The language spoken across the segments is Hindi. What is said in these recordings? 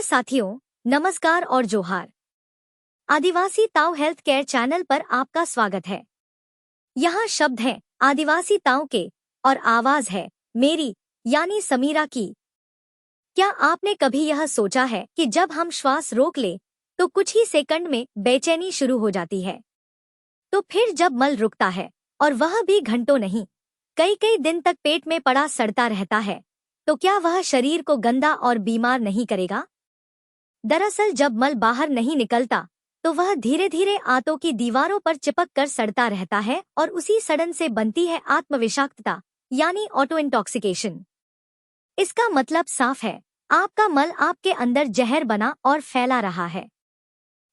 साथियों, नमस्कार और जोहार। आदिवासी ताऊ हेल्थ केयर चैनल पर आपका स्वागत है। यहाँ शब्द हैं आदिवासी ताऊ के और आवाज है मेरी यानी समीरा की। क्या आपने कभी यह सोचा है कि जब हम श्वास रोक ले तो कुछ ही सेकंड में बेचैनी शुरू हो जाती है, तो फिर जब मल रुकता है और वह भी घंटों नहीं, कई कई दिन तक पेट में पड़ा सड़ता रहता है, तो क्या वह शरीर को गंदा और बीमार नहीं करेगा? दरअसल जब मल बाहर नहीं निकलता तो वह धीरे धीरे आंतों की दीवारों पर चिपक कर सड़ता रहता है और उसी सड़न से बनती है आत्मविषाक्तता यानी ऑटो इंटॉक्सिकेशन। इसका मतलब साफ है, आपका मल आपके अंदर जहर बना और फैला रहा है।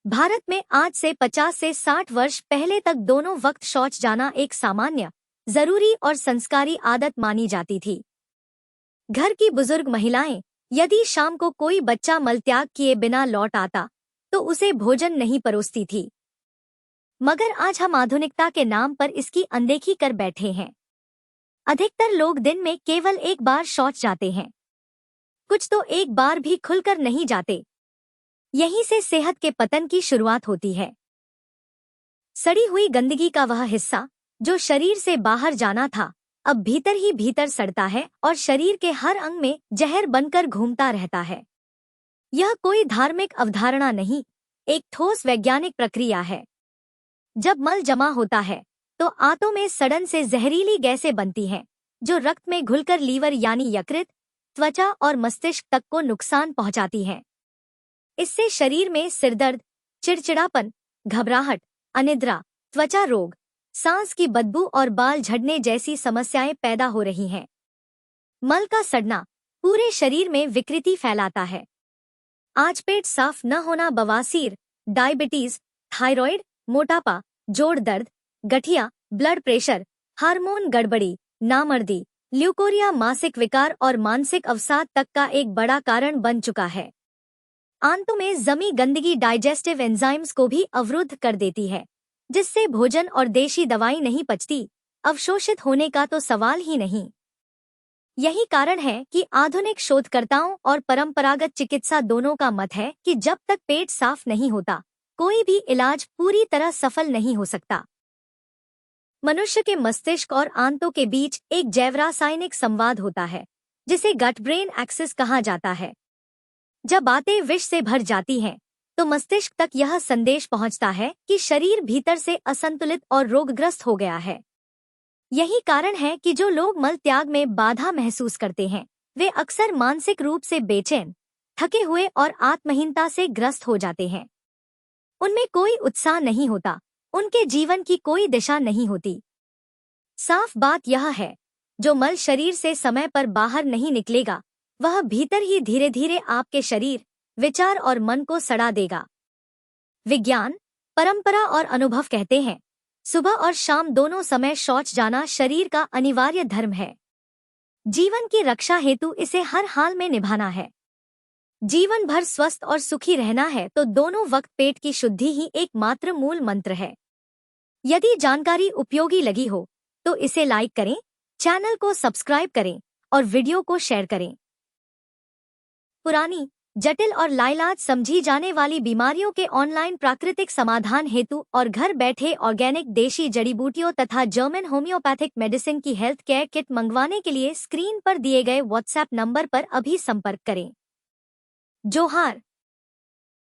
भारत में आज से 50 से 60 वर्ष पहले तक दोनों वक्त शौच जाना एक सामान्य, जरूरी और संस्कारी आदत मानी जाती थी। घर की बुजुर्ग महिलाएं यदि शाम को कोई बच्चा मलत्याग किए बिना लौट आता तो उसे भोजन नहीं परोसती थी। मगर आज हम आधुनिकता के नाम पर इसकी अनदेखी कर बैठे हैं। अधिकतर लोग दिन में केवल एक बार शौच जाते हैं, कुछ तो एक बार भी खुलकर नहीं जाते। यहीं से सेहत के पतन की शुरुआत होती है। सड़ी हुई गंदगी का वह हिस्सा जो शरीर से बाहर जाना था, अब भीतर ही भीतर सड़ता है और शरीर के हर अंग में जहर बनकर घूमता रहता है। यह कोई धार्मिक अवधारणा नहीं, एक ठोस वैज्ञानिक प्रक्रिया है। जब मल जमा होता है तो आंतों में सड़न से जहरीली गैसें बनती हैं, जो रक्त में घुलकर लीवर यानी यकृत, त्वचा और मस्तिष्क तक को नुकसान पहुंचाती हैं। इससे शरीर में सिरदर्द, चिड़चिड़ापन, घबराहट, अनिद्रा, त्वचा रोग, सांस की बदबू और बाल झड़ने जैसी समस्याएं पैदा हो रही हैं। मल का सड़ना पूरे शरीर में विकृति फैलाता है। आज पेट साफ न होना बवासीर, डायबिटीज, थायराइड, मोटापा, जोड़ दर्द, गठिया, ब्लड प्रेशर, हार्मोन गड़बड़ी, नामर्दी, ल्यूकोरिया, मासिक विकार और मानसिक अवसाद तक का एक बड़ा कारण बन चुका है। आंतों में जमी गंदगी डाइजेस्टिव एंजाइम्स को भी अवरुद्ध कर देती है, जिससे भोजन और देशी दवाई नहीं पचती। अवशोषित होने का तो सवाल ही नहीं। यही कारण है कि आधुनिक शोधकर्ताओं और परंपरागत चिकित्सा दोनों का मत है कि जब तक पेट साफ नहीं होता, कोई भी इलाज पूरी तरह सफल नहीं हो सकता। मनुष्य के मस्तिष्क और आंतों के बीच एक जैवरासायनिक संवाद होता है, जिसे गट ब्रेन एक्सिस कहा जाता है। जब आंतें विष से भर जाती हैं, तो मस्तिष्क तक यह संदेश पहुंचता है कि शरीर भीतर से असंतुलित और रोगग्रस्त हो गया है। यही कारण है कि जो लोग मल त्याग में बाधा महसूस करते हैं, वे अक्सर मानसिक रूप से बेचैन, थके हुए और आत्महीनता से ग्रस्त हो जाते हैं। उनमें कोई उत्साह नहीं होता, उनके जीवन की कोई दिशा नहीं होती। साफ बात यह है, जो मल शरीर से समय पर बाहर नहीं निकलेगा, वह भीतर ही धीरे धीरे आपके शरीर, विचार और मन को सड़ा देगा। विज्ञान, परंपरा और अनुभव कहते हैं, सुबह और शाम दोनों समय शौच जाना शरीर का अनिवार्य धर्म है। जीवन की रक्षा हेतु इसे हर हाल में निभाना है। जीवन भर स्वस्थ और सुखी रहना है तो दोनों वक्त पेट की शुद्धि ही एकमात्र मूल मंत्र है। यदि जानकारी उपयोगी लगी हो तो इसे लाइक करें, चैनल को सब्सक्राइब करें और वीडियो को शेयर करें। पुरानी, जटिल और लाइलाज समझी जाने वाली बीमारियों के ऑनलाइन प्राकृतिक समाधान हेतु और घर बैठे ऑर्गेनिक देशी जड़ी बूटियों तथा जर्मन होम्योपैथिक मेडिसिन की हेल्थ केयर किट मंगवाने के लिए स्क्रीन पर दिए गए व्हाट्सएप नंबर पर अभी संपर्क करें। जोहार।